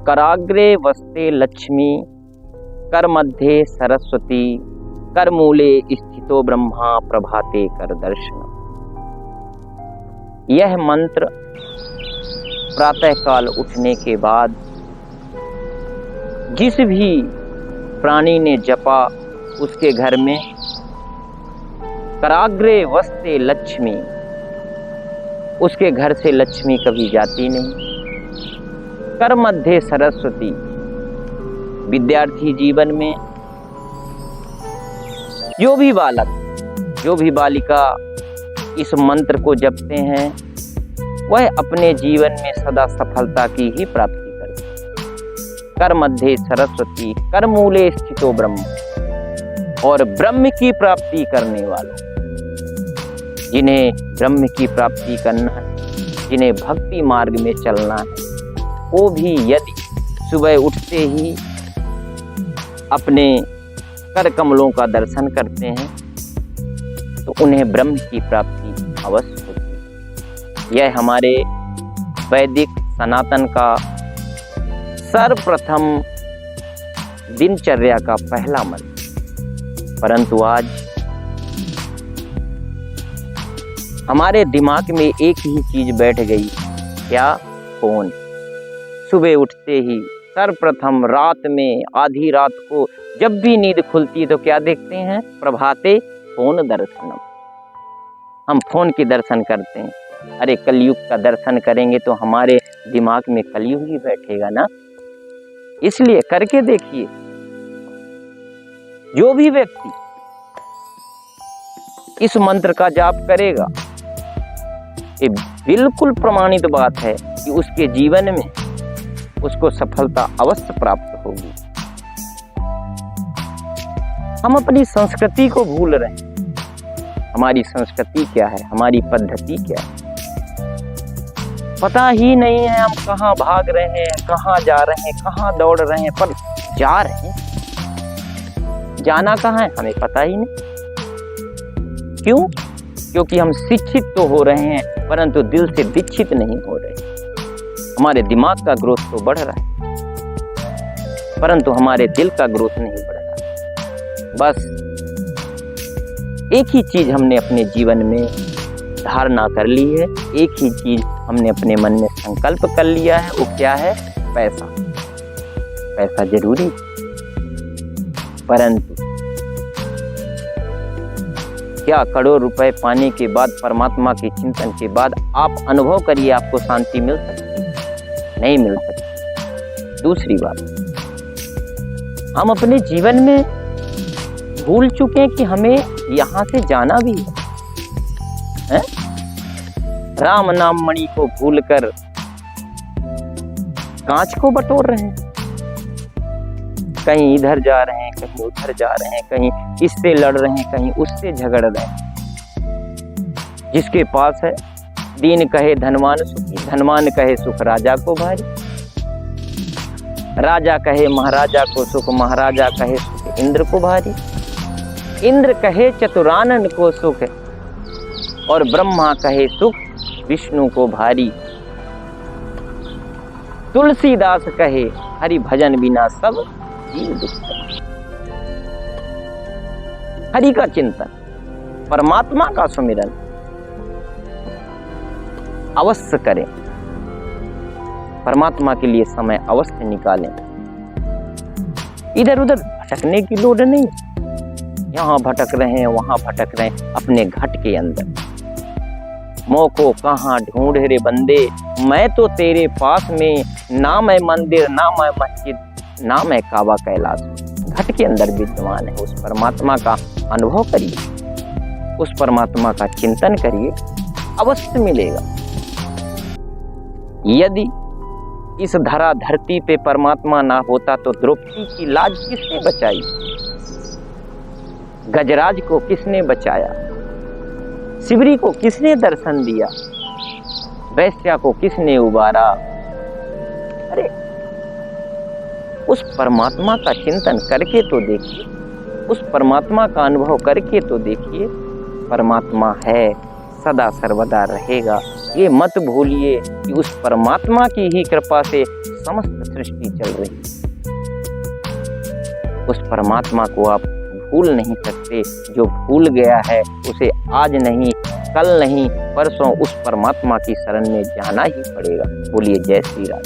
कराग्रे वस्ते लक्ष्मी, कर मध्ये सरस्वती, कर मूले स्थितो ब्रह्मा, प्रभाते कर दर्शन। यह मंत्र प्रातःकाल उठने के बाद जिस भी प्राणी ने जपा उसके घर में कराग्रे वस्ते लक्ष्मी, उसके घर से लक्ष्मी कभी जाती नहीं। कर मध्य सरस्वती, विद्यार्थी जीवन में जो भी बालक, जो भी बालिका इस मंत्र को जपते हैं वह अपने जीवन में सदा सफलता की ही प्राप्ति करते हैं। कर मध्य सरस्वती, कर मूले स्थितो ब्रह्म, और ब्रह्म की प्राप्ति करने वालों, जिन्हें ब्रह्म की प्राप्ति करना है, जिन्हें भक्ति मार्ग में चलना है, वो भी यदि सुबह उठते ही अपने कर कमलों का दर्शन करते हैं तो उन्हें ब्रह्म की प्राप्ति अवश्य होती है। यह हमारे वैदिक सनातन का सर्वप्रथम दिनचर्या का पहला मंत्र। परंतु आज हमारे दिमाग में एक ही चीज बैठ गई, क्या? फोन। सुबह उठते ही सर्वप्रथम रात में आधी रात को जब भी नींद खुलती तो क्या देखते हैं? प्रभाते फोन दर्शनम। हम फोन के दर्शन करते हैं। अरे कलयुग का दर्शन करेंगे तो हमारे दिमाग में कलयुग ही बैठेगा ना, इसलिए करके देखिए। जो भी व्यक्ति इस मंत्र का जाप करेगा, ये बिल्कुल प्रमाणित बात है कि उसके जीवन में उसको सफलता अवश्य प्राप्त होगी। हम अपनी संस्कृति को भूल रहे हैं। हमारी संस्कृति क्या है, हमारी पद्धति क्या है, पता ही नहीं है। हम कहाँ भाग रहे हैं, कहाँ जा रहे हैं, कहाँ दौड़ रहे हैं, पर जा रहे हैं, जाना कहाँ है हमें पता ही नहीं। क्यों? क्योंकि हम शिक्षित तो हो रहे हैं परंतु दिल से दीक्षित नहीं हो रहे। हमारे दिमाग का ग्रोथ तो बढ़ रहा है परंतु हमारे दिल का ग्रोथ नहीं बढ़ रहा है। बस एक ही चीज हमने अपने जीवन में धारणा कर ली है, एक ही चीज हमने अपने मन में संकल्प कर लिया है, वो क्या है? पैसा। पैसा जरूरी, परंतु क्या करोड़ रुपए पाने के बाद, परमात्मा के चिंतन के बाद आप अनुभव करिए आपको शांति मिल सकती है? नहीं मिल सकती। दूसरी बात, हम अपने जीवन में भूल चुके हैं कि हमें यहाँ से जाना भी है? राम नाम मणि को भूलकर कांच को बटोर रहे हैं। कहीं इधर जा रहे हैं, कहीं उधर जा रहे हैं, कहीं इससे लड़ रहे हैं, कहीं उससे झगड़ रहे हैं। जिसके पास है दीन कहे धनवान सुखी, धनवान कहे सुख राजा को भारी, राजा कहे महाराजा को सुख, महाराजा कहे सुख इंद्र को भारी, इंद्र कहे चतुरानन को सुख और ब्रह्मा कहे सुख विष्णु को भारी। तुलसीदास कहे हरि भजन बिना सब जीव दुख। हरि का चिंतन, परमात्मा का सुमिरन अवश्य करें। परमात्मा के लिए समय अवश्य निकालें। इधर उधर भटकने की लोड़ नहीं। यहाँ भटक रहे हैं, वहां भटक रहे हैं, अपने घट के अंदर। मोह को कहाँ ढूंढ रे बंदे, मैं तो तेरे पास में, ना मैं मंदिर, ना मैं मस्जिद, ना मैं काबा कैलाश। घट के अंदर विद्यमान है। उस परमात्मा का अनुभव करिए, उस परमात्मा का चिंतन करिए, अवश्य मिलेगा। यदि इस धरा धरती पे परमात्मा ना होता तो द्रौपदी की लाज किसने बचाई? गजराज को किसने बचाया? शिवरी को किसने दर्शन दिया? वैश्या को किसने उबारा? अरे उस परमात्मा का चिंतन करके तो देखिए, उस परमात्मा का अनुभव करके तो देखिए। परमात्मा है, सदा सर्वदा रहेगा। ये मत भूलिए कि उस परमात्मा की ही कृपा से समस्त सृष्टि चल रही है। उस परमात्मा को आप भूल नहीं सकते। जो भूल गया है उसे आज नहीं, कल नहीं, परसों उस परमात्मा की शरण में जाना ही पड़ेगा। बोलिए जय श्री राम।